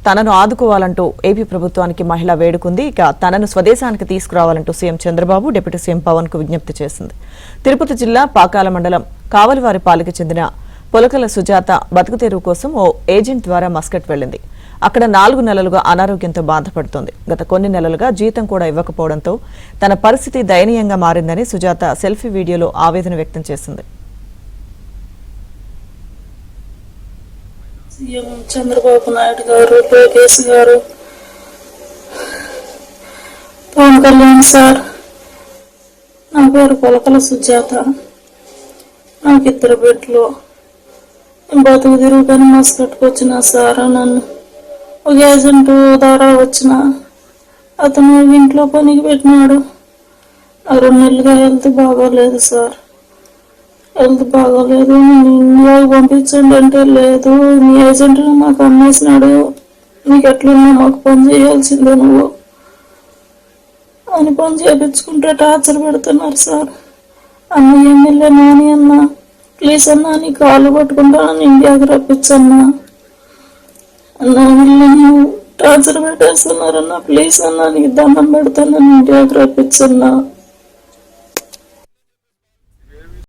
తనను ఆదుకోవాలంటూ ఏపీ ప్రభుత్వానికి మహిళ వేడుకుంది. ఇక తనను స్వదేశానికి తీసుకురావాలంటూ CM Chandrababu deputy CM Pawan కు విజ్ఞప్తి చేసింది. తిరుపతి జిల్లా పాకాల మండలం కావలివారిపాలెంకి చెందిన పొలకల సుజాత బతుకుతెరువు కోసం ఓ ఏజెంట్ ద్వారా మస్కట్ వెళ్లింది. అక్కడ 4 నెలలుగా అనారోగ్యంతో బాధపడుతోంది. గత కొన్ని నెలలుగా జీతం కూడా ఇవ్వకపోవడంతో తన పరిస్థితి దయనీయంగా మారిందని సుజాత సెల్ఫీ వీడియోలో ఆవేదన వ్యక్తం చేసింది. సీఎం చంద్రబాబు నాయుడు గారు, లోకేష్ గారు, పవన్ కళ్యాణ్ సార్, నా పేరు పొలకల సుజాత. నాకు 2 బిడ్డలు. బతుకు తిరుగుతాను మస్కట్కు వచ్చిన సార్. నన్ను ఒక ఏజెంట్ ద్వారా వచ్చిన అతను ఇంట్లో పనికి పెట్టినాడు. 2 నెలలుగా హెల్త్ బాగోలేదు సార్. హెల్త్ బాగోలేదు, నేను ఇండియాకి పంపించండి అంటే లేదు, నీ ఏజెంట్ మాకు అమ్మేసినాడు, నీకు ఎట్లున్నా మాకు పని చేయాల్సిందే నువ్వు అని పని చేయించుకుంటే టార్చర్ పెడుతున్నారు సార్. అన్న ఎమ్మెల్యే నాని అన్న ప్లీజ్ అన్నా నీ కాళ్ళు పట్టుకుంటాను ఇండియాకి రప్పించన్నా అన్న, టార్చర్ పెట్టేస్తున్నారన్నా ప్లీజ్ అన్నా నీకు దండం పెడతాను ఇండియాకి రప్పించన్నా.